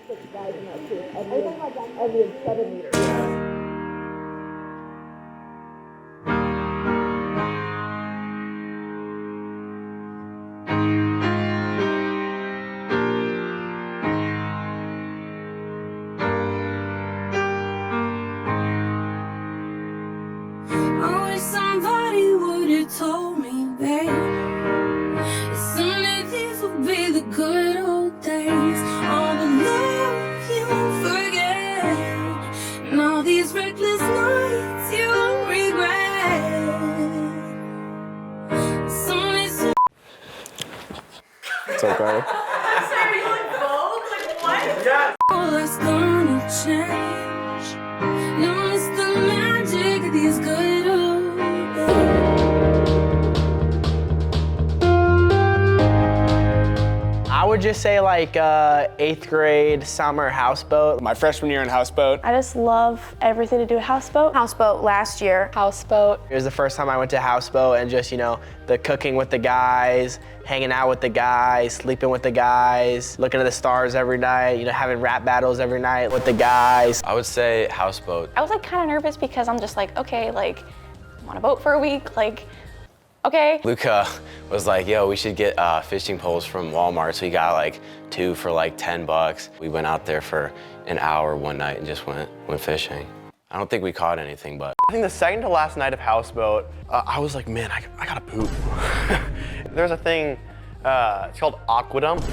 6 guys in that too. And we had 7 meters. I wish somebody would have told me, babe. Someday these will be the good old days. All the love you won't forget, and all these reckless nights you won't regret. Someday soon. It's okay. Sorry, you look bold? Like, what? Yeah. All that's gonna change. You miss the magic of these good old I would just say like 8th grade summer houseboat. My freshman year in houseboat. I just love everything to do with houseboat. Houseboat last year. Houseboat. It was the first time I went to houseboat and just, you know, the cooking with the guys, hanging out with the guys, sleeping with the guys, looking at the stars every night, you know, having rap battles every night with the guys. I would say houseboat. I was like kind of nervous because I'm just like, okay, like I'm on a boat for a week, like, okay. Luca was like, yo, we should get fishing poles from Walmart. So he got like 2 for like $10. We went out there for an hour one night and just went fishing. I don't think we caught anything, but. I think the second to last night of houseboat, I was like, man, I gotta poop. There's a thing, it's called aqua dump,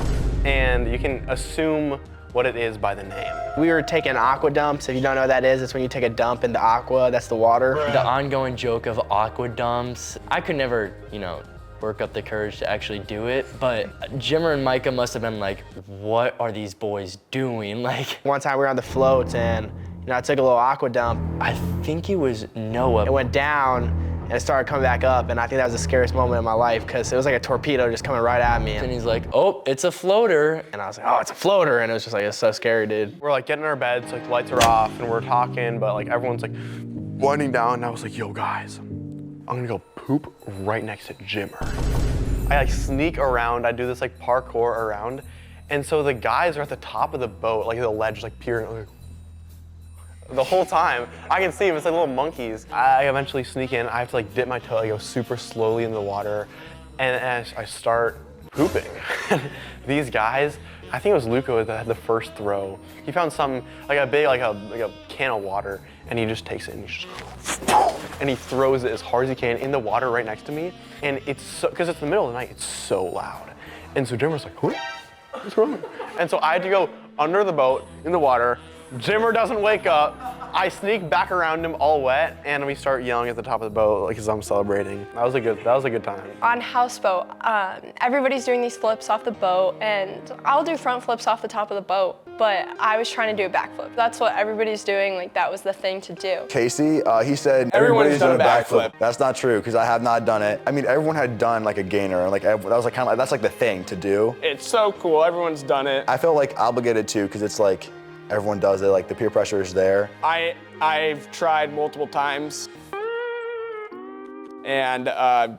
and you can assume what it is by the name. We were taking aqua dumps. If you don't know what that is, it's when you take a dump in the aqua, that's the water. The ongoing joke of aqua dumps. I could never, you know, work up the courage to actually do it, but Jimmer and Micah must have been like, what are these boys doing? Like, One time we were on the floats and, you know, I took a little aqua dump. I think it was Noah. It went down and it started coming back up, and I think that was the scariest moment in my life because it was like a torpedo just coming right at me. And he's like, oh, it's a floater. And I was like, oh, it's a floater. And it was just like, it's so scary, dude. We're like getting in our beds, like the lights are off, and we're talking, but like everyone's like winding down, and I was like, yo guys, I'm gonna go poop right next to Jimmer. I like sneak around, I do this like parkour around, and so the guys are at the top of the boat, like the ledge, like peering, like, the whole time. I can see them, it's like little monkeys. I eventually sneak in, I have to like dip my toe, I go super slowly in the water, and I start pooping. These guys, I think it was Luca that had the first throw. He found something, like a big, like a can of water, and he just takes it and he throws it as hard as he can in the water right next to me. And it's so, because it's the middle of the night, it's so loud. And so Jimmer's like, what's wrong? And so I had to go under the boat in the water. Jimmer doesn't wake up. I sneak back around him all wet, and we start yelling at the top of the boat like as I'm celebrating. That was a good time. On houseboat, everybody's doing these flips off the boat, and I'll do front flips off the top of the boat, but I was trying to do a backflip. That's what everybody's doing, like that was the thing to do. Casey, he said everybody's done a backflip. That's not true, because I have not done it. I mean, everyone had done like a gainer, like that was like kind of like, that's like the thing to do. It's so cool, everyone's done it. I feel like obligated to, because it's like, everyone does it, like the peer pressure is there. I've tried multiple times and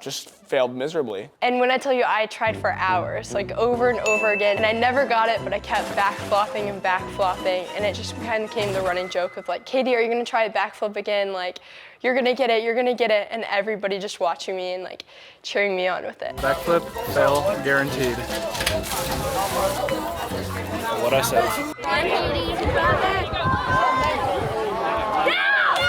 just failed miserably. And when I tell you I tried for hours, like over and over again, and I never got it, but I kept back flopping, and it just kind of became the running joke of like, Katie, are you gonna try a backflip again? Like, you're gonna get it, and everybody just watching me and like cheering me on with it. Backflip, fail, guaranteed. What I said.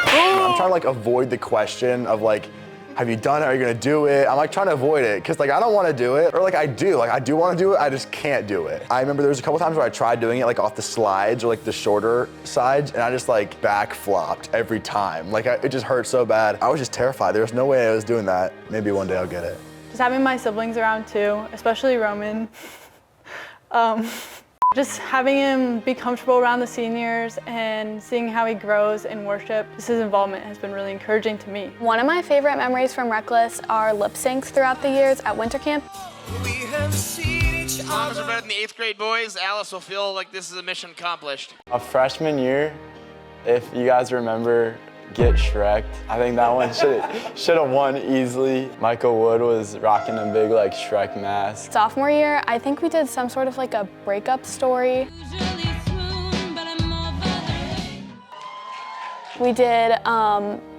I'm trying to like avoid the question of like, have you done it? Are you gonna do it? I'm like trying to avoid it because like I don't want to do it, or like I do want to do it, I just can't do it. I remember there was a couple times where I tried doing it like off the slides or like the shorter sides, and I just like back flopped every time. Like it just hurt so bad. I was just terrified. There was no way I was doing that. Maybe one day I'll get it. Just having my siblings around too, especially Roman. Just having him be comfortable around the seniors and seeing how he grows in worship, just his involvement has been really encouraging to me. One of my favorite memories from Reckless are lip syncs throughout the years at winter camp. As long as we're better than the 8th grade boys, Alice will feel like this is a mission accomplished. A freshman year, if you guys remember, Get Shrek'd. I think that one should have won easily. Michael Wood was rocking a big like Shrek mask. Sophomore year, I think we did some sort of like a breakup story. We did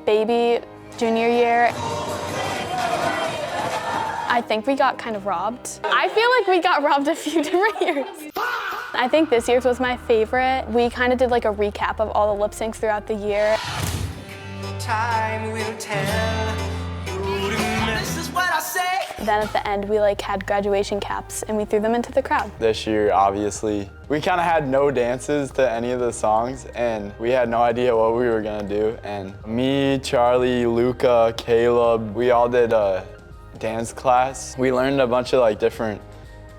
Baby junior year. I think we got kind of robbed. I feel like we got robbed a few different years. I think this year's was my favorite. We kind of did like a recap of all the lip syncs throughout the year. Time will tell you this is what I say. Then at the end, we like had graduation caps and we threw them into the crowd. This year, obviously, we kind of had no dances to any of the songs, and we had no idea what we were gonna do. And me, Charlie, Luca, Caleb, we all did a dance class. We learned a bunch of like different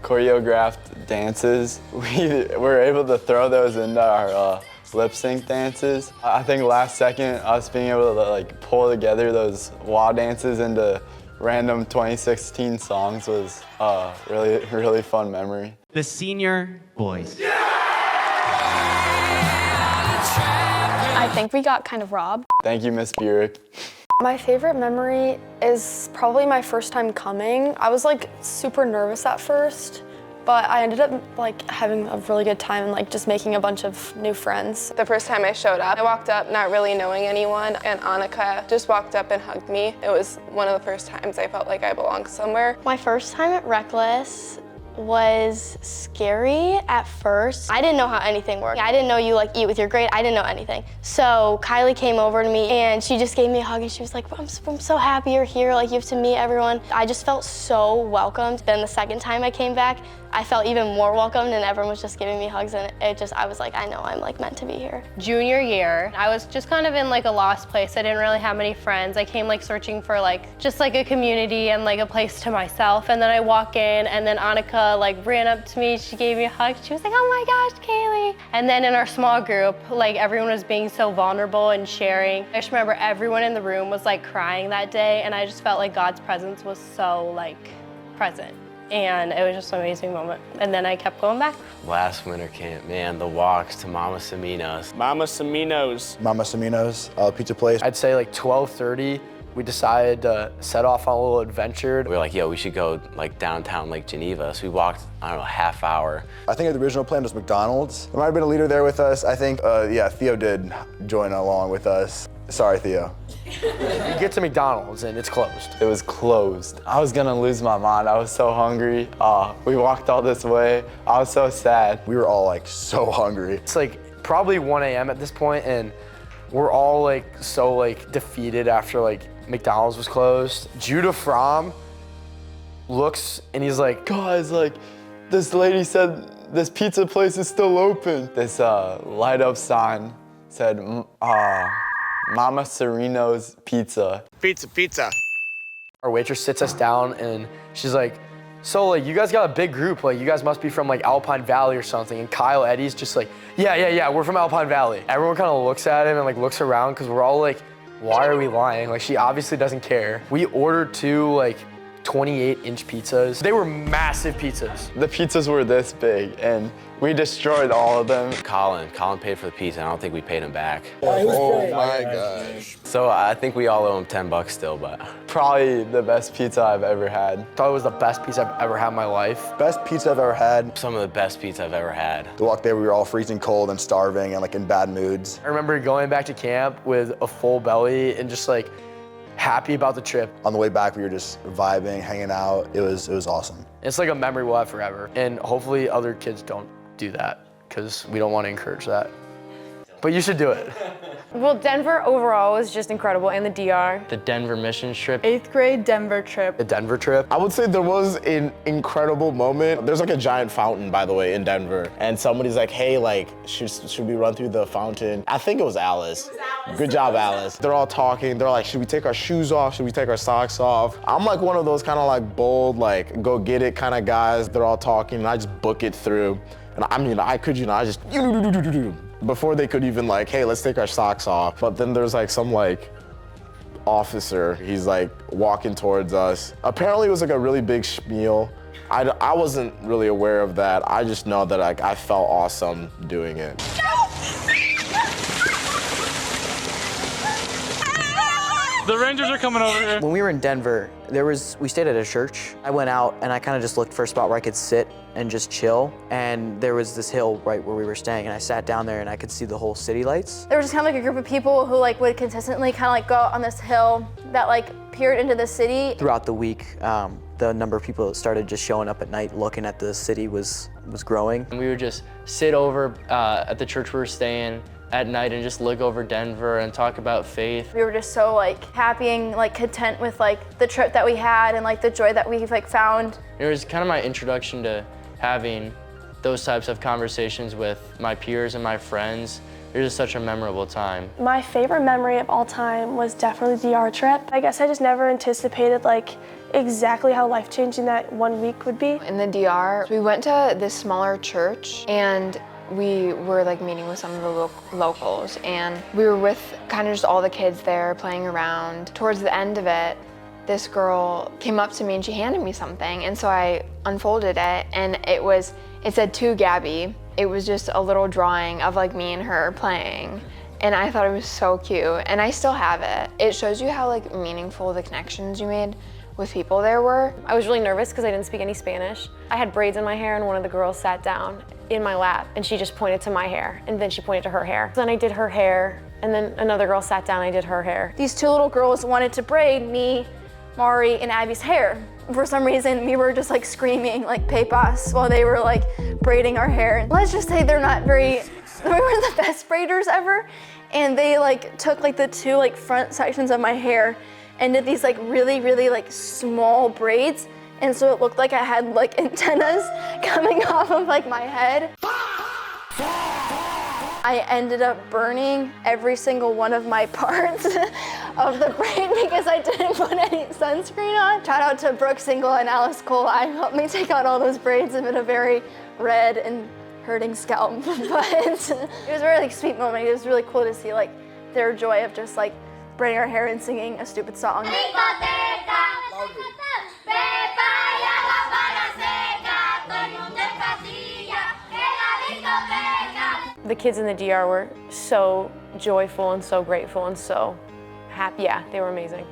choreographed dances. We were able to throw those into our lip sync dances. I think last second, us being able to like pull together those wah dances into random 2016 songs was a really fun memory. The senior boys. I think we got kind of robbed. Thank you, Miss Burek. My favorite memory is probably my first time coming. I was like super nervous at first, but I ended up like having a really good time and like just making a bunch of new friends. The first time I showed up, I walked up not really knowing anyone, and Annika just walked up and hugged me. It was one of the first times I felt like I belonged somewhere. My first time at Reckless was scary at first. I didn't know how anything worked. I didn't know you like eat with your grade. I didn't know anything. So Kylie came over to me and she just gave me a hug and she was like, I'm so happy you're here. Like, you have to meet everyone. I just felt so welcomed. Then the second time I came back, I felt even more welcomed and everyone was just giving me hugs, and I was like, I know I'm like meant to be here. Junior year, I was just kind of in like a lost place. I didn't really have many friends. I came like searching for like just like a community and like a place to myself. And then I walk in and then Annika like ran up to me. She gave me a hug. She was like, oh my gosh, Kaylee. And then in our small group, like everyone was being so vulnerable and sharing. I just remember everyone in the room was like crying that day, and I just felt like God's presence was so like present. And it was just an amazing moment. And then I kept going back. Last winter camp, man, the walks to Mama Semino's. Mama Semino's. Mama Semino's, pizza place. I'd say like 12:30, we decided to set off on a little adventure. We were like, yo, we should go like downtown Lake Geneva. So we walked, I don't know, a half hour. I think the original plan was McDonald's. There might have been a leader there with us. I think, yeah, Theo did join along with us. Sorry, Theo. You get to McDonald's and it's closed. It was closed. I was gonna lose my mind. I was so hungry. We walked all this way. I was so sad. We were all like so hungry. It's like probably 1 a.m. at this point, and we're all like so like defeated after like McDonald's was closed. Judah Fromm looks and he's like, guys, like this lady said this pizza place is still open. This light up sign said, Mama Sereno's Pizza. Pizza. Our waitress sits us down and she's like, so like you guys got a big group, like you guys must be from like Alpine Valley or something. And Kyle Eddie's just like, yeah, we're from Alpine Valley. Everyone kind of looks at him and like looks around because we're all like, why are we lying? Like she obviously doesn't care. We ordered 2 like 28-inch pizzas. They were massive pizzas. The pizzas were this big and we destroyed all of them. Colin paid for the pizza. I don't think we paid him back. Oh my gosh. So I think we all owe him $10 still, but. Probably the best pizza I've ever had. Thought it was the best pizza I've ever had in my life. Best pizza I've ever had. Some of the best pizza I've ever had. The walk there, we were all freezing cold and starving and like in bad moods. I remember going back to camp with a full belly and just like happy about the trip. On the way back, we were just vibing, hanging out. It was awesome. It's like a memory we'll have forever. And hopefully other kids don't do that because we don't want to encourage that. But you should do it. Well, Denver overall was just incredible, and the DR. The Denver mission trip. 8th grade Denver trip. The Denver trip. I would say there was an incredible moment. There's like a giant fountain, by the way, in Denver. And somebody's like, hey, like, should we run through the fountain? I think it was Alice. Good job, Alice. They're all talking. They're like, should we take our shoes off? Should we take our socks off? I'm like one of those kind of like bold, like go get it kind of guys. They're all talking and I just book it through. And I mean, I kid you not, I just before they could even like, hey, let's take our socks off. But then there's like some like officer, he's like walking towards us. Apparently it was like a really big spiel. I wasn't really aware of that. I just know that I felt awesome doing it. The Rangers are coming over here. When we were in Denver, we stayed at a church. I went out and I kind of just looked for a spot where I could sit and just chill. And there was this hill right where we were staying, and I sat down there and I could see the whole city lights. There was just kind of like a group of people who like would consistently kind of like go out on this hill that like peered into the city. Throughout the week, the number of people that started just showing up at night looking at the city was growing. And we would just sit over at the church we were staying at night and just look over Denver and talk about faith. We were just so like happy and like content with like the trip that we had and like the joy that we've like found. It was kind of my introduction to having those types of conversations with my peers and my friends. It was just such a memorable time. My favorite memory of all time was definitely the DR trip. I guess I just never anticipated like exactly how life-changing that 1 week would be. In the DR, we went to this smaller church and we were like meeting with some of the locals, and we were with kind of just all the kids there playing around. Towards the end of it, this girl came up to me and she handed me something, and so I unfolded it, and it said to Gabby. It was just a little drawing of like me and her playing, and I thought it was so cute, and I still have it. It shows you how like meaningful the connections you made with people there were. I was really nervous because I didn't speak any Spanish. I had braids in my hair, and one of the girls sat down in my lap and she just pointed to my hair, and then she pointed to her hair. Then I did her hair, and then another girl sat down and I did her hair. These two little girls wanted to braid me, Mari, and Abby's hair. For some reason, we were just like screaming like pepas while they were like braiding our hair. Let's just say we weren't the best braiders ever, and they like took like the two like front sections of my hair and did these like really, really like small braids. And so it looked like I had like antennas coming off of like my head. I ended up burning every single one of my parts of the braid because I didn't put any sunscreen on. Shout out to Brooke Single and Alice Cole. I helped me take out all those braids in a very red and hurting scalp. But it was a very like sweet moment. It was really cool to see like their joy of just like braiding our hair and singing a stupid song. The kids in the DR were so joyful and so grateful and so happy. Yeah, they were amazing.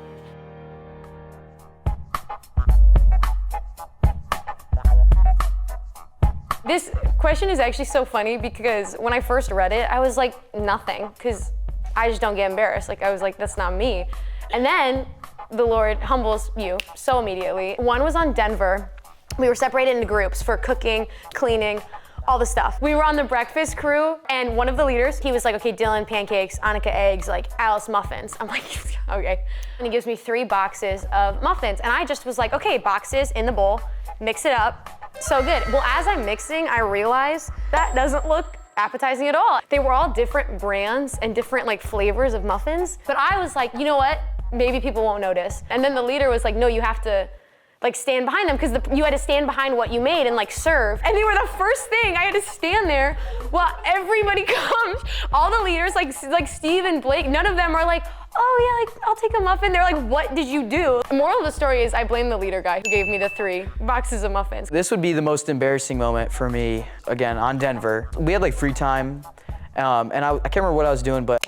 This question is actually so funny because when I first read it, I was like, nothing, because I just don't get embarrassed. Like, I was like, that's not me. And then the Lord humbles you so immediately. One was on Denver. We were separated into groups for cooking, cleaning, all the stuff. We were on the breakfast crew, and one of the leaders, he was like, okay, Dylan, pancakes, Annika, eggs, like Alice, muffins. I'm like, okay. And he gives me 3 boxes of muffins, and I just was like, okay, boxes in the bowl, mix it up, so good. Well, as I'm mixing, I realize that doesn't look appetizing at all. They were all different brands and different like flavors of muffins, but I was like, you know what? Maybe people won't notice. And then the leader was like, no, you have to like stand behind them because you had to stand behind what you made and like serve. And they were the first thing. I had to stand there while everybody comes. All the leaders, like Steve and Blake, none of them are like, oh yeah, like I'll take a muffin. They're like, what did you do? The moral of the story is I blame the leader guy who gave me the 3 boxes of muffins. This would be the most embarrassing moment for me, again, on Denver. We had like free time, and I can't remember what I was doing, but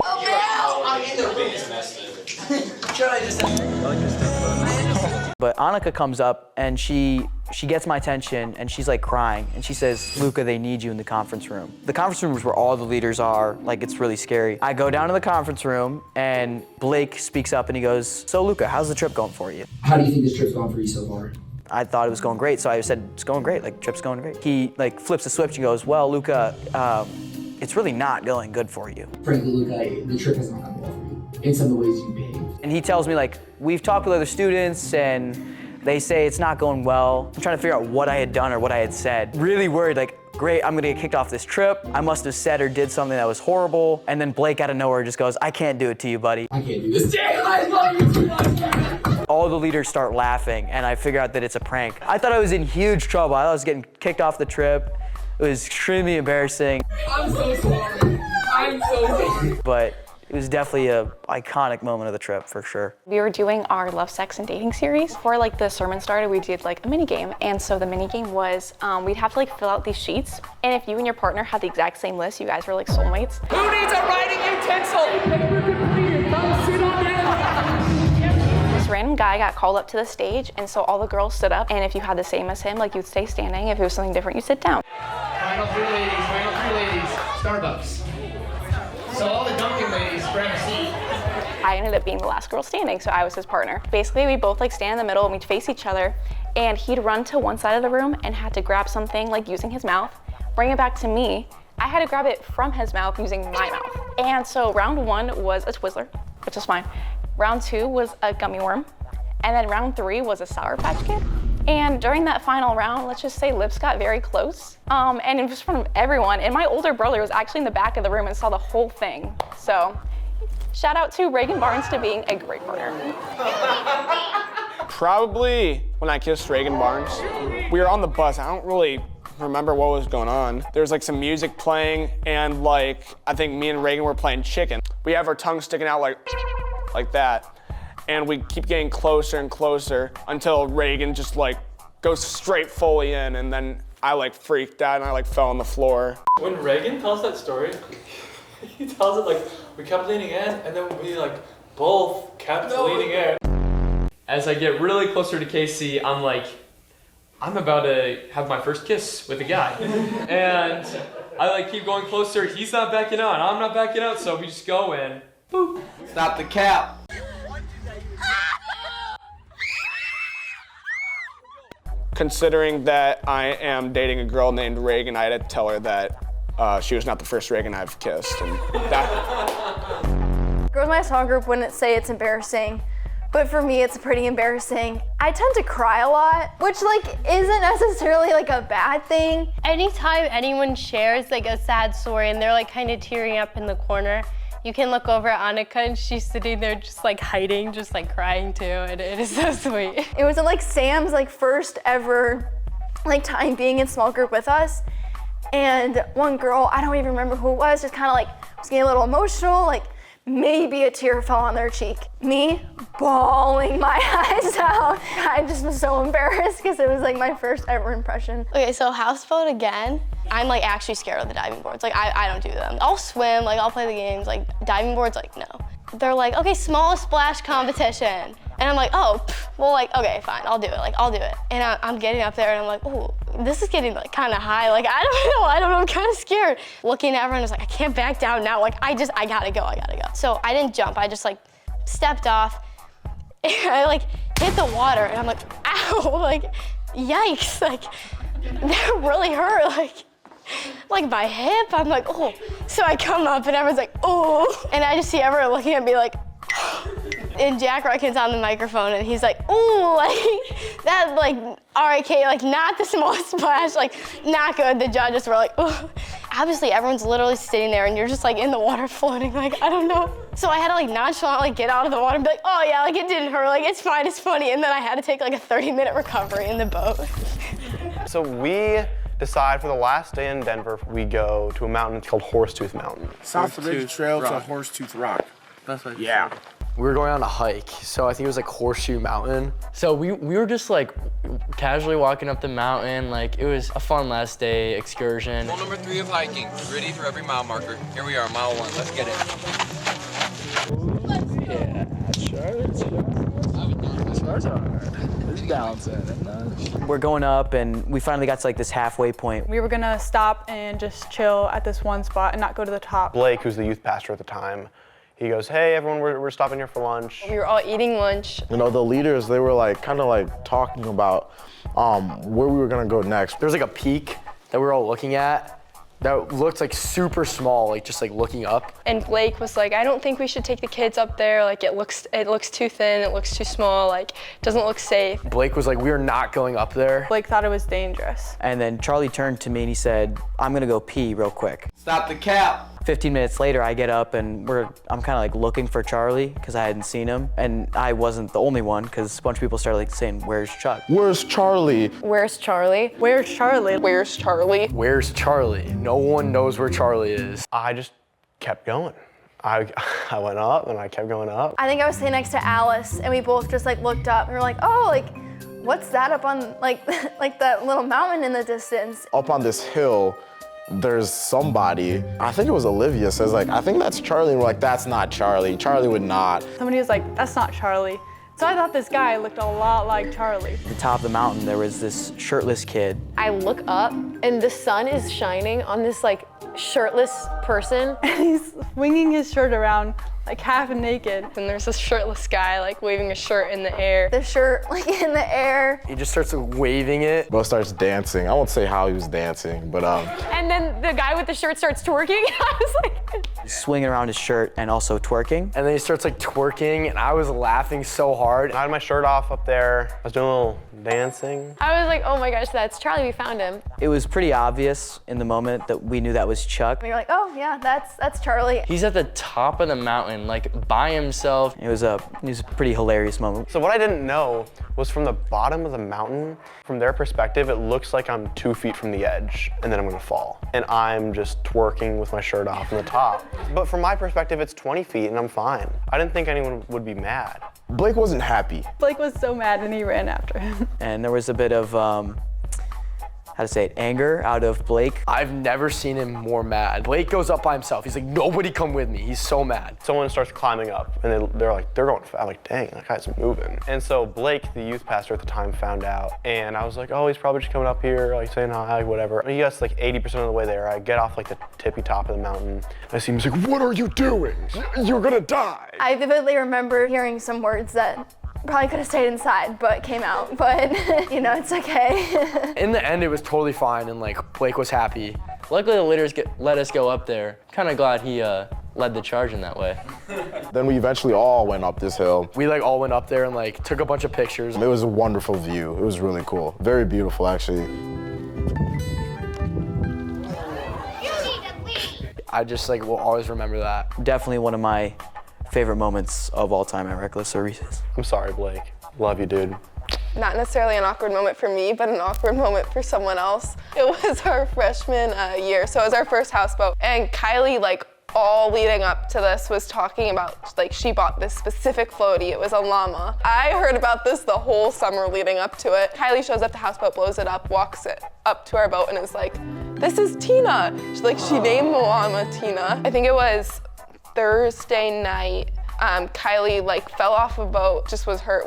but Annika comes up and she gets my attention and she's like crying and she says, Luca, they need you in the conference room. The conference room is where all the leaders are, like it's really scary. I go down to the conference room and Blake speaks up and he goes, so Luca, how's the trip going for you? How do you think this trip's gone for you so far? I thought it was going great, so I said, it's going great, like trip's going great. He like flips the switch and goes, well, Luca, it's really not going good for you. Frankly, Luca, the trip has not gone well for you in some of the ways you behave. And he tells me like, we've talked with other students and they say it's not going well. I'm trying to figure out what I had done or what I had said. Really worried, like, great, I'm gonna get kicked off this trip. I must have said or did something that was horrible. And then Blake out of nowhere just goes, I can't do it to you, buddy. I can't do this. Damn, I love you too much. All the leaders start laughing and I figure out that it's a prank. I thought I was in huge trouble. I was getting kicked off the trip. It was extremely embarrassing. I'm so sorry. I'm so sorry. But it was definitely an iconic moment of the trip, for sure. We were doing our love, sex, and dating series. Before like the sermon started, we did like a mini game. And so the mini game was, we'd have to like fill out these sheets. And if you and your partner had the exact same list, you guys were like soulmates. Who needs a writing utensil? Paper completed. Come sit on down. This random guy got called up to the stage, and so all the girls stood up, and if you had the same as him, like you'd stay standing. If it was something different, you sit down. Final three ladies, Starbucks. So all the Dunkin' ladies, grab a seat. I ended up being the last girl standing, so I was his partner. Basically, we both like stand in the middle and we'd face each other, and he'd run to one side of the room and had to grab something like using his mouth, bring it back to me. I had to grab it from his mouth using my mouth. And so round 1 was a Twizzler, which is fine. Round 2 was a gummy worm, and then round 3 was a Sour Patch Kid. And during that final round, let's just say lips got very close. And it was from everyone. And my older brother was actually in the back of the room and saw the whole thing. So shout out to Reagan Barnes to being a great partner. Probably when I kissed Reagan Barnes. We were on the bus. I don't really remember what was going on. There was like some music playing, and like I think me and Reagan were playing chicken. We have our tongues sticking out like that. And we keep getting closer and closer until Reagan just like goes straight fully in, and then I like freaked out and I like fell on the floor. When Reagan tells that story, he tells it like we kept leaning in, and then we like both kept leaning in. As I get really closer to Casey, I'm like, I'm about to have my first kiss with a guy. And I like keep going closer. He's not backing out, and I'm not backing out, so we just go in. Boop. Stop the cap. Considering that I am dating a girl named Reagan, I had to tell her that she was not the first Reagan I've kissed. And that... Girls in my small group wouldn't say it's embarrassing, but for me it's pretty embarrassing. I tend to cry a lot, which like isn't necessarily like a bad thing. Anytime anyone shares like a sad story and they're like kind of tearing up in the corner, you can look over at Annika and she's sitting there just like hiding, just like crying too, and it is so sweet. It was like Sam's like first ever like time being in small group with us, and one girl, I don't even remember who it was, just kind of like was getting a little emotional, like maybe a tear fell on their cheek. Me bawling my eyes out. I just was so embarrassed because it was like my first ever impression. Okay, so houseboat again. I'm like actually scared of the diving boards. Like I don't do them. I'll swim, like I'll play the games. Like diving boards, like no. They're like, okay, smallest splash competition. And I'm like, oh, well, like, okay, fine, I'll do it. Like, I'll do it. And I'm getting up there and I'm like, oh, this is getting like kind of high. Like, I don't know, I'm kind of scared. Looking at everyone, I was like, I can't back down now. Like, I gotta go. So I didn't jump, I just like stepped off. And I like hit the water and I'm like, ow, like, yikes. Like, that really hurt. Like my hip, I'm like, oh. So I come up and everyone's like, oh. And I just see everyone looking at me like, and Jack Ricken's on the microphone and he's like, ooh, like, that, like, all right, Kate, like, not the smallest splash, like, not good. The judges were like, ooh. Obviously, everyone's literally sitting there and you're just, like, in the water floating, like, I don't know. So I had to, like, nonchalantly get out of the water and be like, oh, yeah, like, it didn't hurt, like, it's fine, it's funny. And then I had to take, like, a 30-minute recovery in the boat. So we decide for the last day in Denver, we go to a mountain called Horsetooth Mountain. South Ridge Trail to Horsetooth Rock. That's right. Yeah. We were going on a hike, so I think it was like Horseshoe Mountain. So we were just like casually walking up the mountain. Like it was a fun last day excursion. Goal number 3 of hiking. Ready for every mile marker. Here we are, mile 1. Let's get it. We're going up and we finally got to like this halfway point. We were gonna stop and just chill at this one spot and not go to the top. Blake, who's the youth pastor at the time, he goes, hey, everyone, we're stopping here for lunch. We were all eating lunch. You know, the leaders, they were like, kind of like talking about where we were gonna go next. There was like a peak that we were all looking at that looked like super small, like just like looking up. And Blake was like, I don't think we should take the kids up there. Like it looks too thin, it looks too small, like it doesn't look safe. Blake was like, we are not going up there. Blake thought it was dangerous. And then Charlie turned to me and he said, I'm gonna go pee real quick. Stop the cap. 15 minutes later, I get up and I'm kind of like looking for Charlie because I hadn't seen him. And I wasn't the only one because a bunch of people started like saying, where's Chuck? Where's Charlie? Where's Charlie? Where's Charlie? Where's Charlie? Where's Charlie? No one knows where Charlie is. I just kept going. I went up and I kept going up. I think I was sitting next to Alice and we both just like looked up and we were like, oh, like, what's that up on like that little mountain in the distance? Up on this hill, there's somebody, I think it was Olivia, says like, I think that's Charlie. And we're like, that's not Charlie. Charlie would not. Somebody was like, that's not Charlie. So I thought this guy looked a lot like Charlie. At the top of the mountain, there was this shirtless kid. I look up and the sun is shining on this like shirtless person. And he's swinging his shirt around like half naked. And there's this shirtless guy like waving a shirt in the air. The shirt like in the air. He just starts waving it. Bo starts dancing. I won't say how he was dancing, but And then the guy with the shirt starts twerking. I was like, He's swinging around his shirt and also twerking. And then he starts like twerking, and I was laughing so hard. I had my shirt off up there. I was doing a little dancing. I was like, oh my gosh, that's Charlie, we found him. It was pretty obvious in the moment that we knew that was Chuck. And you're like, oh yeah, that's Charlie. He's at the top of the mountain, like by himself. It was a pretty hilarious moment. So what I didn't know was from the bottom of the mountain, from their perspective, it looks like I'm 2 feet from the edge and then I'm gonna fall. And I'm just twerking with my shirt off on the top. But from my perspective, it's 20 feet and I'm fine. I didn't think anyone would be mad. Blake wasn't happy. Blake was so mad and he ran after him. And there was a bit of, how to say it, anger out of Blake. I've never seen him more mad. Blake goes up by himself. He's like, nobody come with me. He's so mad. Someone starts climbing up and they're going fast. I'm like, dang, that guy's moving. And so Blake, the youth pastor at the time, found out. And I was like, oh, he's probably just coming up here, like saying hi, whatever. He gets like 80% of the way there. I get off like the tippy top of the mountain. I see him, he's like, what are you doing? You're gonna die. I vividly remember hearing some words that probably could have stayed inside, but came out. But, you know, it's okay. In the end, it was totally fine, and like Blake was happy. Luckily, the leaders let us go up there. Kind of glad he led the charge in that way. Then we eventually all went up this hill. We like all went up there and like took a bunch of pictures. It was a wonderful view. It was really cool. Very beautiful, actually. I just like will always remember that. Definitely one of my favorite moments of all time at Reckless or Reese's. I'm sorry, Blake. Love you, dude. Not necessarily an awkward moment for me, but an awkward moment for someone else. It was our freshman year, so it was our first houseboat. And Kylie, like, all leading up to this was talking about, like, she bought this specific floaty. It was a llama. I heard about this the whole summer leading up to it. Kylie shows up, the houseboat blows it up, walks it up to our boat and is like, this is Tina. She named the llama Tina. I think it was Thursday night. Kylie like fell off a boat,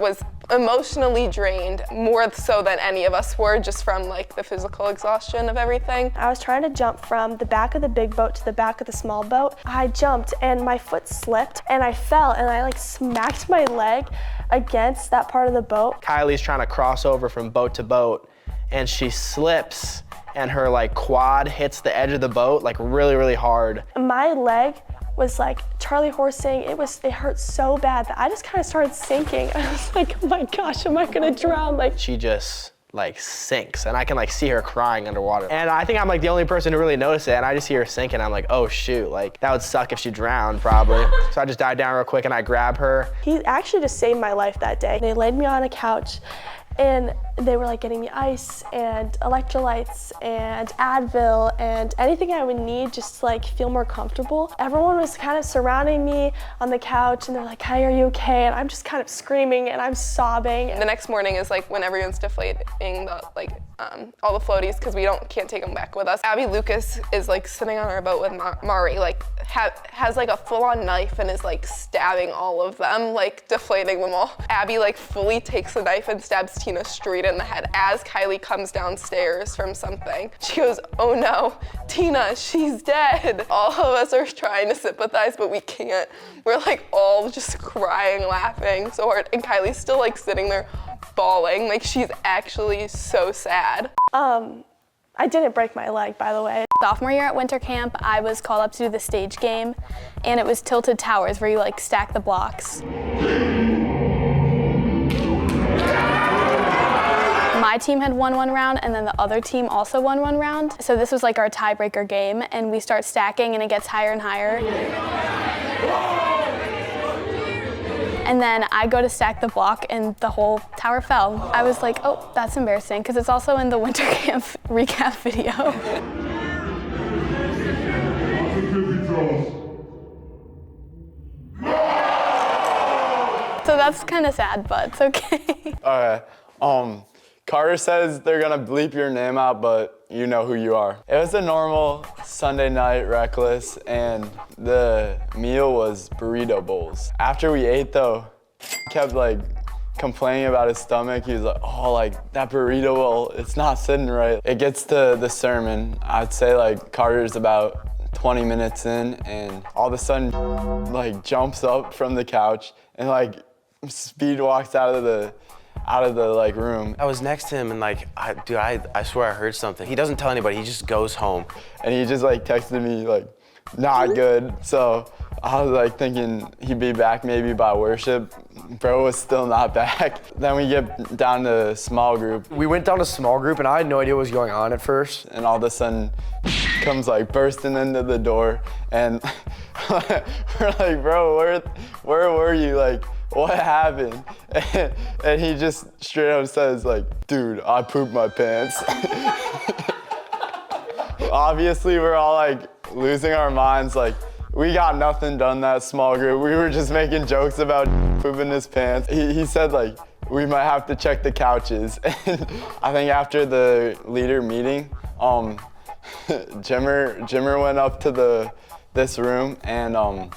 was emotionally drained, more so than any of us were, just from like the physical exhaustion of everything. I was trying to jump from the back of the big boat to the back of the small boat. I jumped and my foot slipped and I fell and I like smacked my leg against that part of the boat. Kylie's trying to cross over from boat to boat and she slips and her like quad hits the edge of the boat like really, really hard. My leg was like Charlie horsing. It hurt so bad that I just kind of started sinking. I was like, oh my gosh, am I gonna drown? Like she just like sinks and I can like see her crying underwater. And I think I'm like the only person who really noticed it and I just see her sinking. I'm like, oh shoot, like that would suck if she drowned probably. So I just dive down real quick and I grab her. He actually just saved my life that day. They laid me on a couch and they were like getting me ice and electrolytes and Advil and anything I would need just to like feel more comfortable. Everyone was kind of surrounding me on the couch and they're like, hey, are you okay? And I'm just kind of screaming and I'm sobbing. The next morning is like when everyone's deflating all the floaties because we can't take them back with us. Abby Lucas is like sitting on our boat with Mari, like has like a full-on knife and is like stabbing all of them, like deflating them all. Abby like fully takes the knife and stabs Tina straight in the head as Kylie comes downstairs from something. She goes, oh no, Tina, she's dead. All of us are trying to sympathize, but we can't. We're like all just crying, laughing so hard, and Kylie's still like sitting there bawling, like she's actually so sad. I didn't break my leg, by the way. Sophomore year at winter camp, I was called up to do the stage game, and it was Tilted Towers where you like stack the blocks. My team had won one round and then the other team also won one round. So this was like our tiebreaker game and we start stacking and it gets higher and higher. And then I go to stack the block and the whole tower fell. I was like, oh, that's embarrassing because it's also in the winter camp recap video. So that's kind of sad, but it's okay. Okay. Carter says they're gonna bleep your name out, but you know who you are. It was a normal Sunday night Reckless, and the meal was burrito bowls. After we ate though, kept like complaining about his stomach. He was like, oh, like that burrito, well, it's not sitting right. It gets to the sermon. I'd say like Carter's about 20 minutes in, and all of a sudden like jumps up from the couch and like speed walks out of the like room. I was next to him and like, I swear I heard something. He doesn't tell anybody, he just goes home. And he just like texted me like, not good. So I was like thinking he'd be back maybe by worship. Bro was still not back. Then we get down to small group. We went down to small group and I had no idea what was going on at first. And all of a sudden comes like bursting into the door and we're like, bro, where were you? Like, what happened? And he just straight up says like, dude, I pooped my pants. Obviously we're all like losing our minds. Like, we got nothing done that small group. We were just making jokes about pooping his pants. He said like, we might have to check the couches. And I think after the leader meeting, Jimmer went up to this room and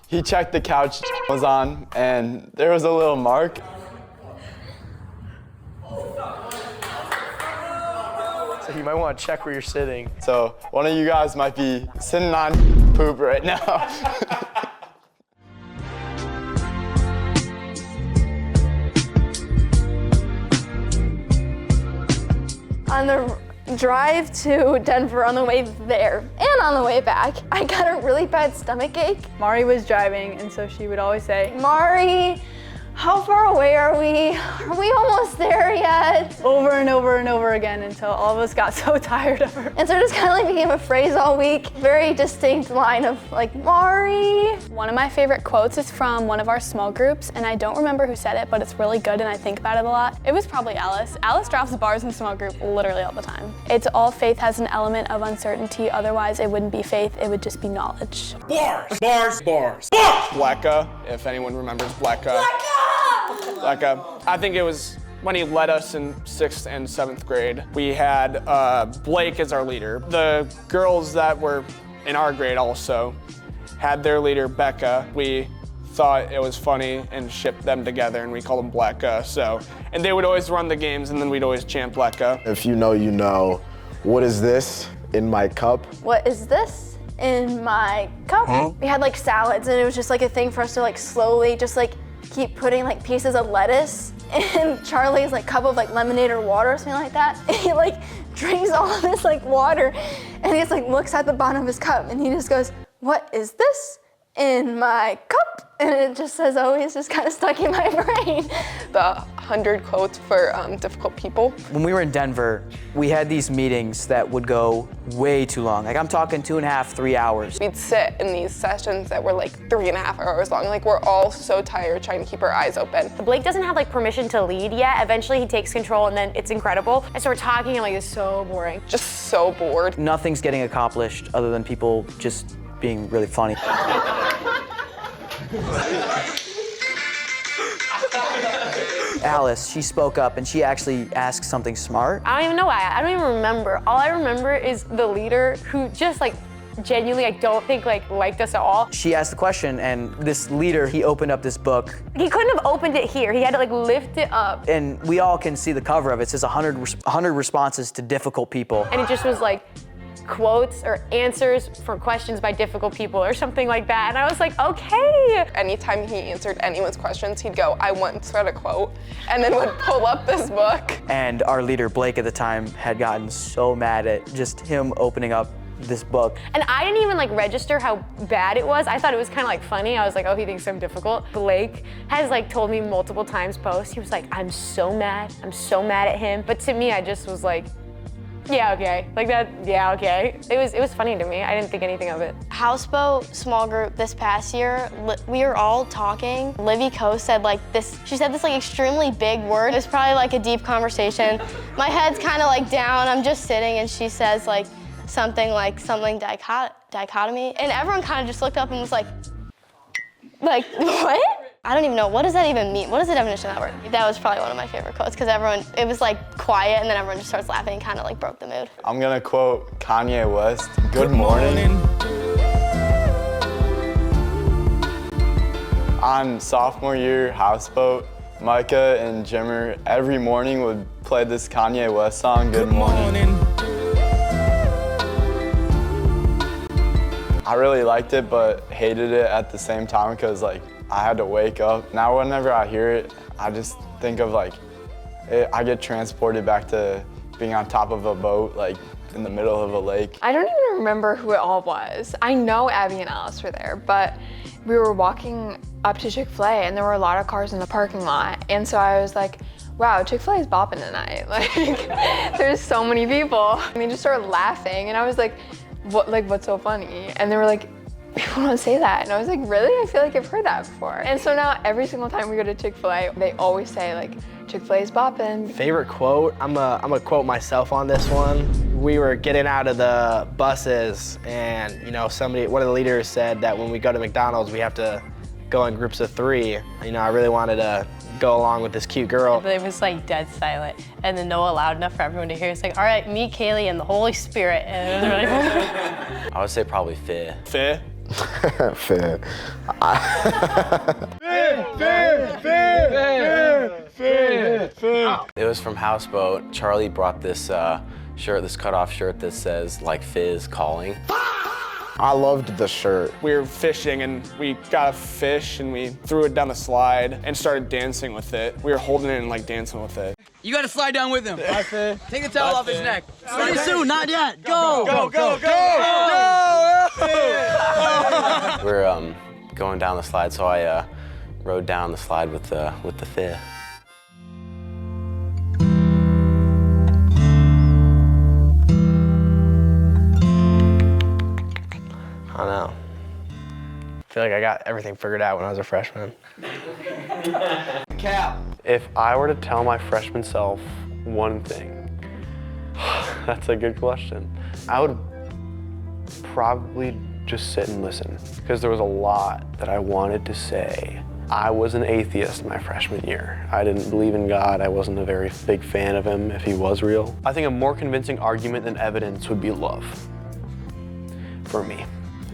he checked the couch was on and there was a little mark. So you might want to check where you're sitting. So one of you guys might be sitting on poop right now. On the drive to Denver, on the way there and on the way back, I got a really bad stomach ache. Mari was driving, and so she would always say, Mari, how far away are we? Are we almost there yet? Over and over and over again until all of us got so tired of her. And so it just kind of like became a phrase all week. Very distinct line of like, Mari. One of my favorite quotes is from one of our small groups, and I don't remember who said it, but it's really good and I think about it a lot. It was probably Alice. Alice drops bars in small group literally all the time. It's all faith has an element of uncertainty, otherwise it wouldn't be faith, it would just be knowledge. Bars. Blecka, if anyone remembers Blecka. Blecka. I think it was when he led us in 6th and 7th grade. We had Blake as our leader. The girls that were in our grade also had their leader, Becca. We thought it was funny and shipped them together and we called them Blecka. So, and they would always run the games and then we'd always chant Blecka. If you know, you know. What is this in my cup? What is this in my cup? Huh? We had like salads and it was just like a thing for us to like slowly just like keep putting like pieces of lettuce in Charlie's like cup of like lemonade or water or something like that. And he like drinks all of this like water and he just like looks at the bottom of his cup and he just goes, what is this in my cup? And it just says, oh, it's just kind of stuck in my brain. The 100 quotes for difficult people. When we were in Denver, we had these meetings that would go way too long. Like I'm talking 2.5, 3 hours. We'd sit in these sessions that were like 3.5 hours long. Like we're all so tired trying to keep our eyes open. Blake doesn't have like permission to lead yet. Eventually he takes control and then it's incredible. And so we're talking and like it's so boring. Just so bored. Nothing's getting accomplished other than people just being really funny. Alice, she spoke up and she actually asked something smart. I don't even know why. I don't even remember. All I remember is the leader who just like genuinely I don't think like liked us at all. She asked the question and this leader, he opened up this book. He couldn't have opened it here. He had to like lift it up. And we all can see the cover of it. It says 100 responses to difficult people. And it just was like quotes or answers for questions by difficult people or something like that. And I was like, okay. Anytime he answered anyone's questions, he'd go, I once read a quote, and then would pull up this book. And our leader, Blake, at the time, had gotten so mad at just him opening up this book. And I didn't even like register how bad it was. I thought it was kind of like funny. I was like, oh, he thinks I'm difficult. Blake has like told me multiple times post, he was like, I'm so mad at him. But to me, I just was like, yeah, okay. Like that, yeah, okay. It was funny to me. I didn't think anything of it. Houseboat small group this past year, we were all talking. Livy Coe said like this, she said this like extremely big word. It was probably like a deep conversation. My head's kind of like down, I'm just sitting and she says like something dichotomy. And everyone kind of just looked up and was like, what? I don't even know, what does that even mean? What is the definition of that word? That was probably one of my favorite quotes because everyone, it was like quiet and then everyone just starts laughing and kind of like broke the mood. I'm gonna quote Kanye West, good morning. On sophomore year houseboat, Micah and Jimmer every morning would play this Kanye West song, Good Morning. I really liked it, but hated it at the same time because like I had to wake up. Now whenever I hear it, I just think of like, I get transported back to being on top of a boat, like in the middle of a lake. I don't even remember who it all was. I know Abby and Alice were there, but we were walking up to Chick-fil-A and there were a lot of cars in the parking lot. And so I was like, wow, Chick-fil-A is bopping tonight. Like, there's so many people. And they just started laughing and I was like, what's so funny? And they were like, people don't say that. And I was like, really? I feel like I've heard that before. And so now every single time we go to Chick-fil-A, they always say like, Chick-fil-A is bopping. Favorite quote? I'm gonna quote myself on this one. We were getting out of the buses and one of the leaders said that when we go to McDonald's, we have to go in groups of 3. I really wanted to go along with this cute girl. But it was like dead silent. And then Noah loud enough for everyone to hear. It's like, all right, me, Kaylee, and the Holy Spirit. And it was really fun. I would say probably Fair. Fair? Fair. It was from Houseboat. Charlie brought this shirt, this cutoff shirt that says like Fizz calling. I loved the shirt. We were fishing and we got a fish and we threw it down the slide and started dancing with it. We were holding it and like dancing with it. You gotta slide down with him. Bye, Fair. Take the towel off his neck. Pretty soon, not yet. Go! Go, go, go! We're going down the slide, so I rode down the slide with the Fair. I don't know. I feel like I got everything figured out when I was a freshman. Cap. If I were to tell my freshman self one thing, that's a good question. I would probably just sit and listen because there was a lot that I wanted to say. I was an atheist my freshman year. I didn't believe in God. I wasn't a very big fan of him if he was real. I think a more convincing argument than evidence would be love for me.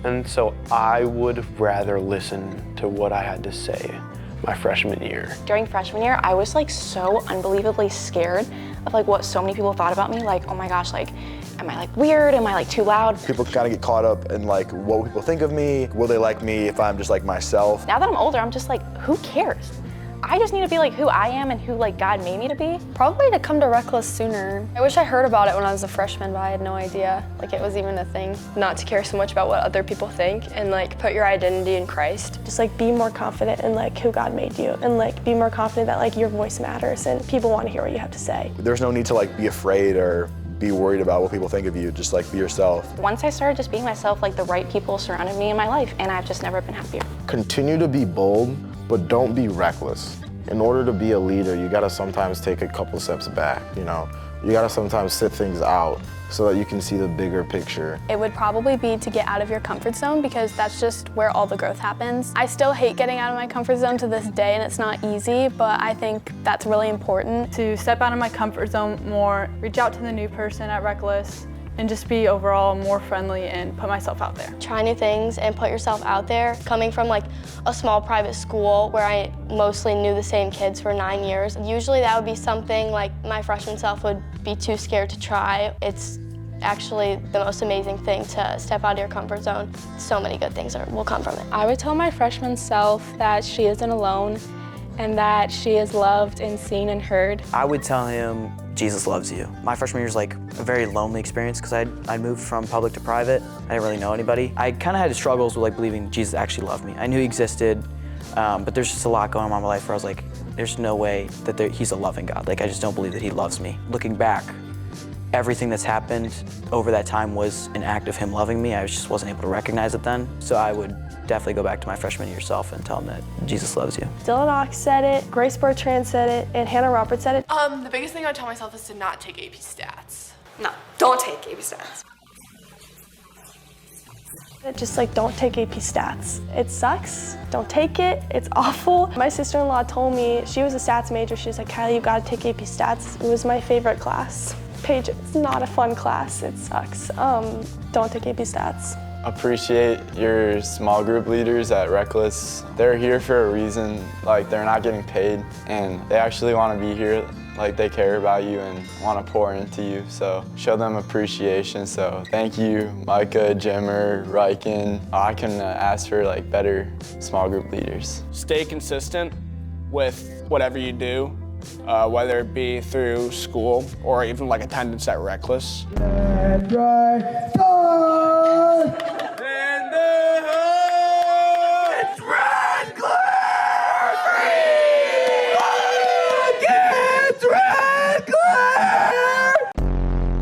And so I would rather listen to what I had to say my freshman year. During freshman year, I was like so unbelievably scared of like what so many people thought about me. Like, oh my gosh, like, am I like weird? Am I like too loud? People kind of get caught up in like what people think of me. Will they like me if I'm just like myself? Now that I'm older, I'm just like, who cares? I just need to be like who I am and who like God made me to be. Probably to come to Reckless sooner. I wish I heard about it when I was a freshman, but I had no idea like it was even a thing. Not to care so much about what other people think and like put your identity in Christ. Just like be more confident in like who God made you and like be more confident that like your voice matters and people want to hear what you have to say. There's no need to like be afraid or be worried about what people think of you. Just like be yourself. Once I started just being myself, like the right people surrounded me in my life and I've just never been happier. Continue to be bold, but don't be reckless. In order to be a leader, you gotta sometimes take a couple steps back, You gotta sometimes sit things out so that you can see the bigger picture. It would probably be to get out of your comfort zone because that's just where all the growth happens. I still hate getting out of my comfort zone to this day and it's not easy, but I think that's really important. To step out of my comfort zone more, reach out to the new person at Reckless, and just be overall more friendly and put myself out there. Try new things and put yourself out there. Coming from like a small private school where I mostly knew the same kids for 9 years, usually that would be something like my freshman self would be too scared to try. It's actually the most amazing thing to step out of your comfort zone. So many good things will come from it. I would tell my freshman self that she isn't alone and that she is loved and seen and heard. I would tell him Jesus loves you. My freshman year was like a very lonely experience because I moved from public to private. I didn't really know anybody. I kind of had struggles with like believing Jesus actually loved me. I knew he existed, but there's just a lot going on in my life where I was like, there's no way that he's a loving God. Like I just don't believe that he loves me. Looking back, everything that's happened over that time was an act of him loving me. I just wasn't able to recognize it then. So I would definitely go back to my freshman year self and tell him that Jesus loves you. Dylan Ox said it, Grace Bertrand said it, and Hannah Roberts said it. The biggest thing I would tell myself is to not take AP Stats. No, don't take AP Stats. Just like don't take AP Stats. It sucks, don't take it, it's awful. My sister-in-law told me, she was a stats major, she was like, Kylie, you gotta take AP Stats. It was my favorite class. Paige, it's not a fun class, it sucks. Don't take AP Stats. appreciate your small group leaders at Reckless. They're here for a reason, like they're not getting paid, and they actually want to be here, like they care about you and want to pour into you, so show them appreciation. So thank you, Micah, Jimmer, Riken. I couldn't ask for like better small group leaders. Stay consistent with whatever you do, whether it be through school or even like attendance at Reckless.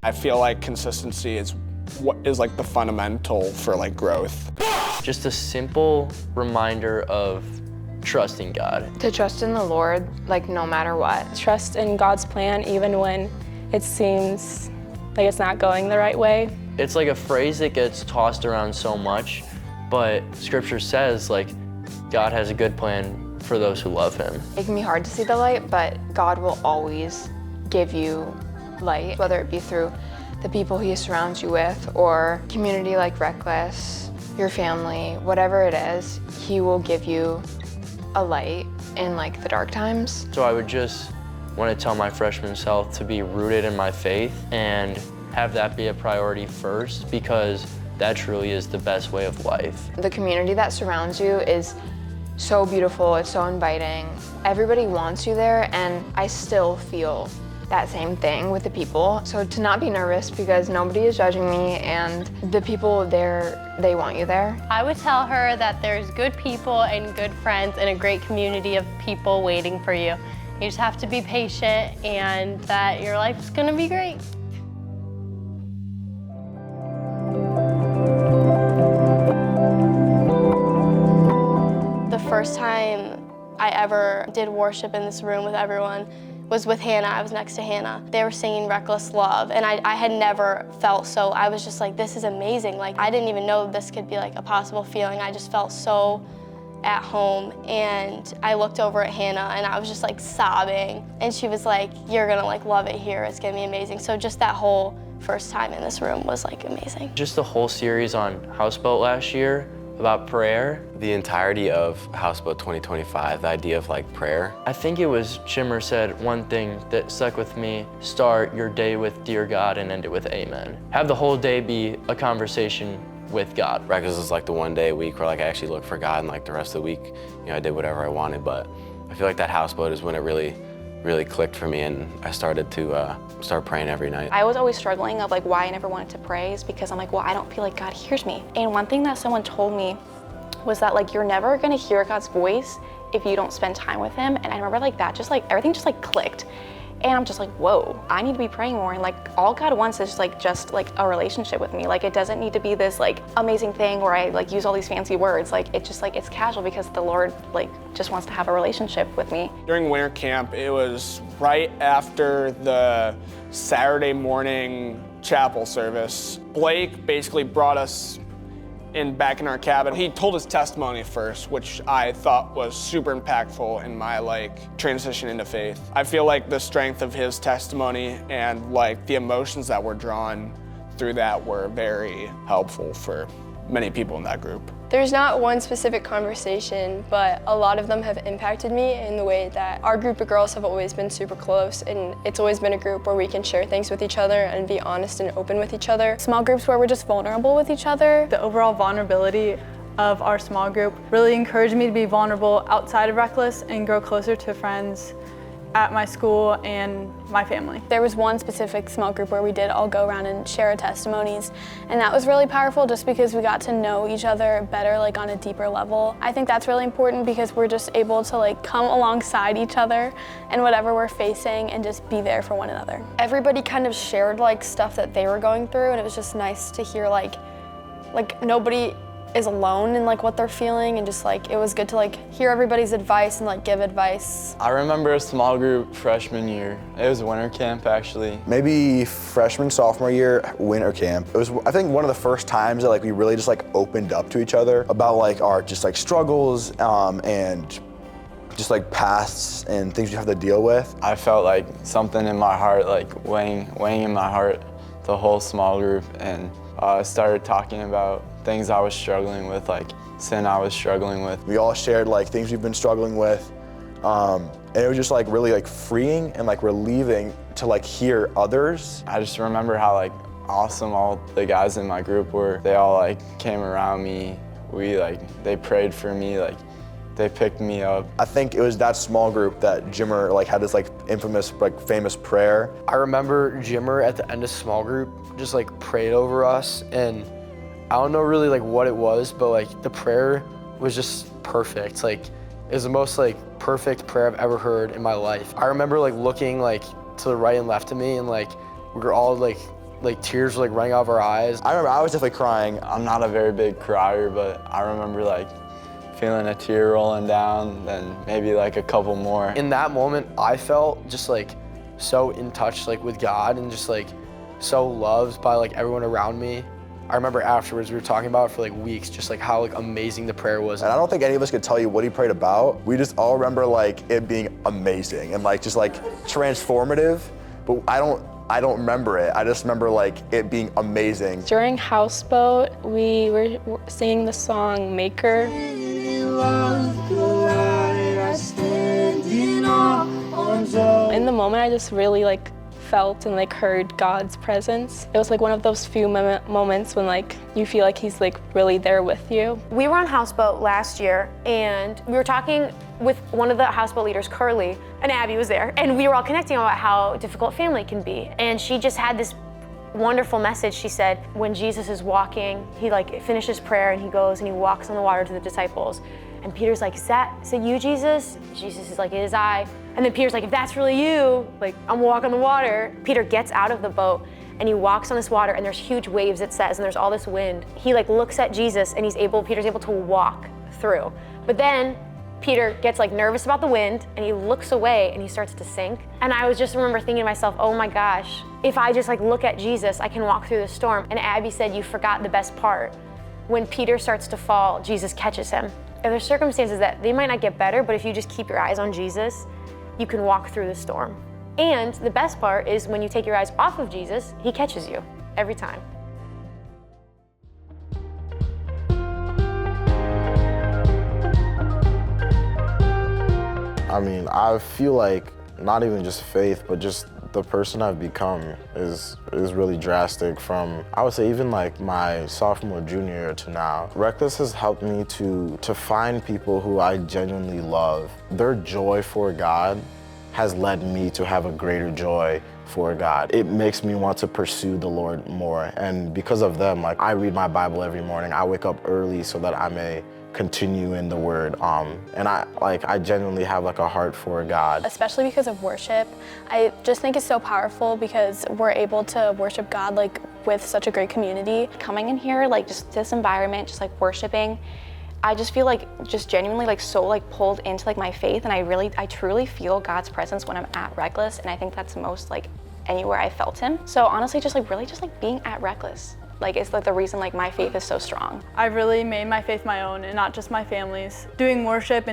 I feel like consistency is what is like the fundamental for like growth. Just a simple reminder of trusting God. To trust in the Lord, like no matter what. Trust in God's plan even when it seems like it's not going the right way. It's like a phrase that gets tossed around so much, but Scripture says like God has a good plan for those who love Him. It can be hard to see the light, but God will always give you light, whether it be through the people He surrounds you with or community like Reckless, your family, whatever it is, He will give you a light in like the dark times. So I would just want to tell my freshman self to be rooted in my faith and have that be a priority first, because that truly is the best way of life. The community that surrounds you is so beautiful, it's so inviting. Everybody wants you there, and I still feel that same thing with the people. So to not be nervous because nobody is judging me and the people there, they want you there. I would tell her that there's good people and good friends and a great community of people waiting for you. You just have to be patient and that your life's gonna be great. The first time I ever did worship in this room with everyone was with Hannah. I was next to Hannah. They were singing Reckless Love, and I had never felt so, I was just like, this is amazing. Like, I didn't even know this could be like a possible feeling. I just felt so at home, and I looked over at Hannah and I was just like sobbing, and she was like, you're gonna like love it here, it's gonna be amazing. So just that whole first time in this room was like amazing. Just the whole series on Houseboat last year about prayer. The entirety of Houseboat 2025, the idea of like prayer. I think it was Jimmer said one thing that stuck with me: start your day with dear God and end it with amen. Have the whole day be a conversation with God. Reckless is like the one day a week where like I actually look for God, and like the rest of the week, you know, I did whatever I wanted. But I feel like that Houseboat is when it really clicked for me, and I started to start praying every night. I was always struggling of like why I never wanted to pray is because I'm like, well, I don't feel like God hears me. And one thing that someone told me was that like you're never gonna hear God's voice if you don't spend time with Him. And I remember like that, just like everything just like clicked. And I'm just like, whoa, I need to be praying more. And like all God wants is just like a relationship with me. Like it doesn't need to be this like amazing thing where I like use all these fancy words. Like it's just like, it's casual because the Lord like just wants to have a relationship with me. During winter camp, it was right after the Saturday morning chapel service. Blake basically brought us back in our cabin. He told his testimony first, which I thought was super impactful in my like transition into faith. I feel like the strength of his testimony and like the emotions that were drawn through that were very helpful for many people in that group. There's not one specific conversation, but a lot of them have impacted me in the way that our group of girls have always been super close, and it's always been a group where we can share things with each other and be honest and open with each other. Small groups where we're just vulnerable with each other. The overall vulnerability of our small group really encouraged me to be vulnerable outside of Reckless and grow closer to friends at my school and my family. There was one specific small group where we did all go around and share our testimonies, and that was really powerful just because we got to know each other better, like on a deeper level. I think that's really important because we're just able to like come alongside each other and whatever we're facing and just be there for one another. Everybody kind of shared like stuff that they were going through, and it was just nice to hear like nobody is alone in like what they're feeling, and just like it was good to like hear everybody's advice and like give advice. I remember a small group freshman year. It was winter camp actually. Maybe freshman, sophomore year, winter camp. It was, I think, one of the first times that like we really just like opened up to each other about like our just like struggles and just like pasts and things you have to deal with. I felt like something in my heart, like weighing in my heart, the whole small group, and started talking about things I was struggling with, like sin I was struggling with. We all shared like things we've been struggling with. And it was just like really like freeing and like relieving to like hear others. I just remember how like awesome all the guys in my group were. They all like came around me. They prayed for me, like they picked me up. I think it was that small group that Jimmer like had this like infamous, like famous prayer. I remember Jimmer at the end of small group just like prayed over us, and I don't know really like what it was, but like the prayer was just perfect. Like it was the most like perfect prayer I've ever heard in my life. I remember like looking like to the right and left of me, and like we were all like tears were like running out of our eyes. I remember I was definitely crying. I'm not a very big crier, but I remember like feeling a tear rolling down, then maybe like a couple more. In that moment, I felt just like so in touch like with God and just like so loved by like everyone around me. I remember afterwards we were talking about it for like weeks, just like how like amazing the prayer was. And I don't think any of us could tell you what he prayed about. We just all remember like it being amazing and like just like transformative, but I don't remember it. I just remember like it being amazing. During houseboat, we were singing the song Maker. In the moment, I just really like felt and like heard God's presence. It was like one of those few moments when like you feel like he's like really there with you. We were on houseboat last year and we were talking with one of the houseboat leaders, Curly, and Abby was there, and we were all connecting about how difficult family can be. And she just had this wonderful message. She said, when Jesus is walking, he like finishes prayer and he goes and he walks on the water to the disciples. And Peter's like, is that you, Jesus? Jesus is like, it is I. And then Peter's like, if that's really you, like, I'm walking on the water. Peter gets out of the boat and he walks on this water, and there's huge waves, it says, and there's all this wind. He like looks at Jesus and Peter's able to walk through. But then Peter gets like nervous about the wind and he looks away and he starts to sink. And I was just remember thinking to myself, oh my gosh, if I just like look at Jesus, I can walk through the storm. And Abby said, you forgot the best part. When Peter starts to fall, Jesus catches him. And there's circumstances that they might not get better, but if you just keep your eyes on Jesus, you can walk through the storm. And the best part is when you take your eyes off of Jesus, he catches you every time. I mean, I feel like not even just faith, but just the person I've become is really drastic from, I would say, even like my sophomore, junior year to now. Reckless has helped me to find people who I genuinely love. Their joy for God has led me to have a greater joy for God. It makes me want to pursue the Lord more. And because of them, like I read my Bible every morning. I wake up early so that I may continue in the Word. And I genuinely have like a heart for God. Especially because of worship. I just think it's so powerful because we're able to worship God like with such a great community. Coming in here, like just this environment, just like worshiping, I just feel like just genuinely like so like pulled into like my faith, and I truly feel God's presence when I'm at Reckless, and I think that's most like anywhere I felt him. So honestly, just like really just like being at Reckless, like it's like the reason like my faith is so strong. I really made my faith my own and not just my family's. Doing worship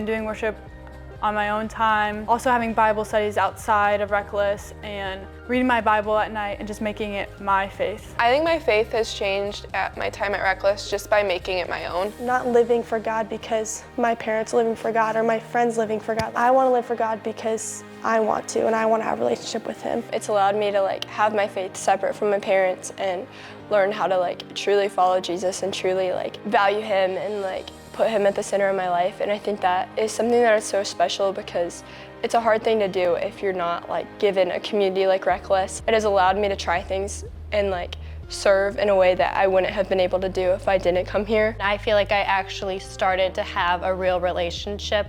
on my own time, also having Bible studies outside of Reckless, and reading my Bible at night and just making it my faith. I think my faith has changed at my time at Reckless just by making it my own. Not living for God because my parents are living for God or my friends living for God. I want to live for God because I want to, and I want to have a relationship with him. It's allowed me to like have my faith separate from my parents and learn how to like truly follow Jesus and truly like value him and like put him at the center of my life. And I think that is something that is so special because it's a hard thing to do if you're not like given a community like Reckless. It has allowed me to try things and like serve in a way that I wouldn't have been able to do if I didn't come here. I feel like I actually started to have a real relationship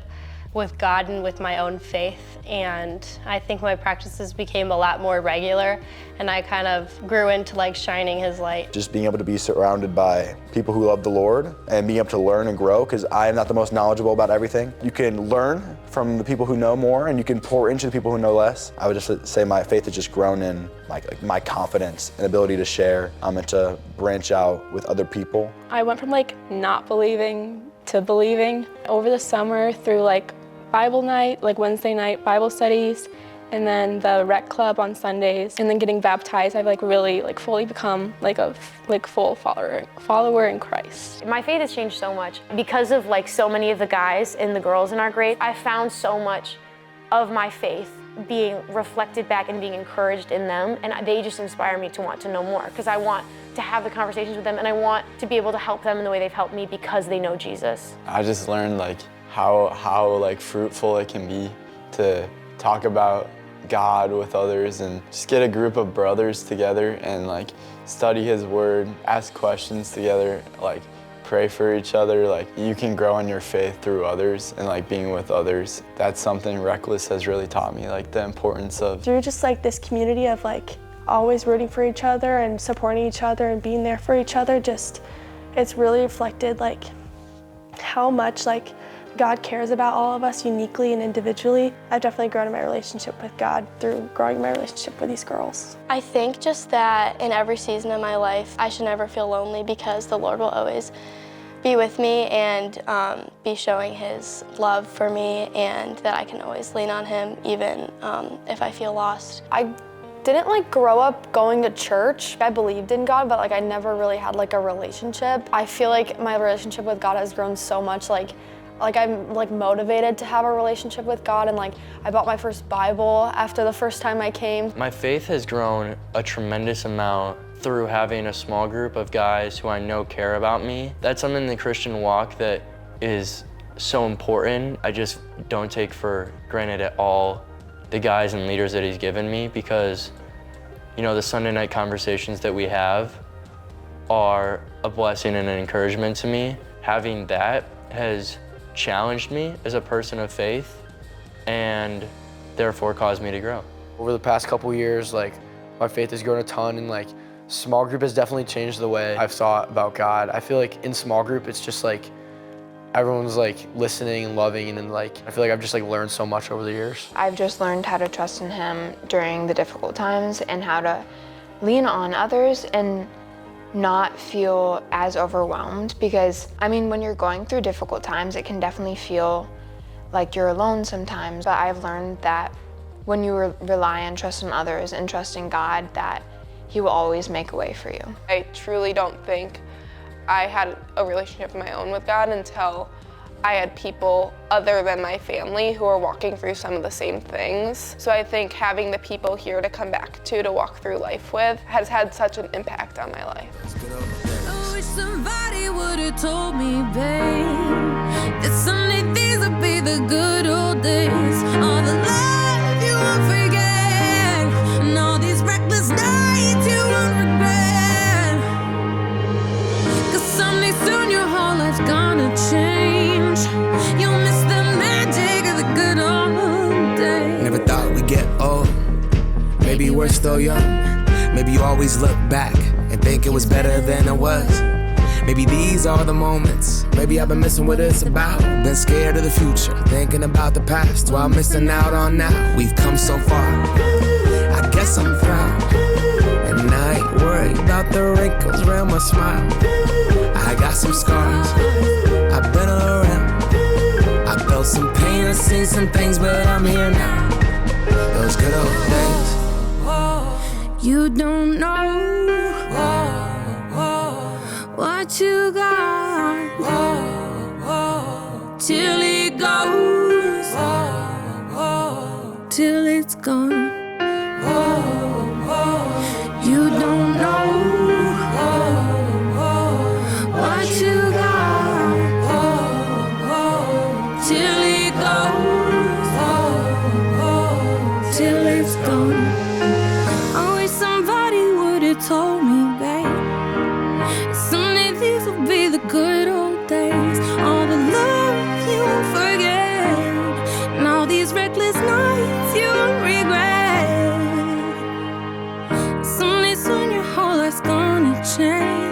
with God and with my own faith, and I think my practices became a lot more regular, and I kind of grew into like shining his light. Just being able to be surrounded by people who love the Lord and being able to learn and grow, because I am not the most knowledgeable about everything. You can learn from the people who know more, and you can pour into the people who know less. I would just say my faith has just grown in my confidence and ability to share and to branch out with other people. I went from like not believing to believing over the summer through like Bible night, like Wednesday night Bible studies, and then the rec club on Sundays, and then getting baptized. I've really fully become a full follower in Christ. My faith has changed so much because of so many of the guys and the girls in our grade. I found so much of my faith being reflected back and being encouraged in them, and they just inspire me to want to know more, because I want to have the conversations with them, and I want to be able to help them in the way they've helped me because they know Jesus. I just learned how fruitful it can be to talk about God with others, and just get a group of brothers together and study His Word, ask questions together, pray for each other. You can grow in your faith through others and being with others. That's something Reckless has really taught me, the importance of. Through just this community of always rooting for each other and supporting each other and being there for each other, it's really reflected how much God cares about all of us uniquely and individually. I've definitely grown in my relationship with God through growing my relationship with these girls. I think just that in every season of my life, I should never feel lonely, because the Lord will always be with me and be showing His love for me, and that I can always lean on Him even if I feel lost. I didn't grow up going to church. I believed in God, but I never really had a relationship. I feel my relationship with God has grown so much. I'm motivated to have a relationship with God, and I bought my first Bible after the first time I came. My faith has grown a tremendous amount through having a small group of guys who I know care about me. That's something in the Christian walk that is so important. I just don't take for granted at all the guys and leaders that He's given me, because the Sunday night conversations that we have are a blessing and an encouragement to me. Having that has challenged me as a person of faith, and therefore caused me to grow. Over the past couple years, my faith has grown a ton, and small group has definitely changed the way I've thought about God. I feel in small group, it's just everyone's listening and loving, and I feel I've just learned so much over the years. I've just learned how to trust in Him during the difficult times, and how to lean on others and not feel as overwhelmed, because when you're going through difficult times, it can definitely feel like you're alone sometimes. But I've learned that when you rely and trust in others and trust in God, that He will always make a way for you. I truly don't think I had a relationship of my own with God until I had people other than my family who are walking through some of the same things. So I think having the people here to come back to walk through life with has had such an impact on my life. I wish somebody would have told me, babe, that someday these would be the good old days. All the love you won't forget, and all these reckless nights you won't regret. 'Cause someday soon your whole life's gonna change. You'll miss the magic of the good old days. Never thought we'd get old. Maybe we're still young. Maybe you always look back and think it was better than it was. Maybe these are the moments. Maybe I've been missing what it's about. Been scared of the future, thinking about the past while missing out on now. We've come so far, I guess I'm proud. And I ain't worried about the wrinkles around my smile. I got some scars, I've been around. I felt some pain, I've seen some things, but I'm here now. Those good old days. You don't know what you got till it goes, till it's gone. You don't know what you got till it goes, till it's gone. I wish somebody would have told me, babe, someday these will be the good old days. All the love you won't forget, and all these reckless nights you won't regret. Someday soon your whole life's gonna change.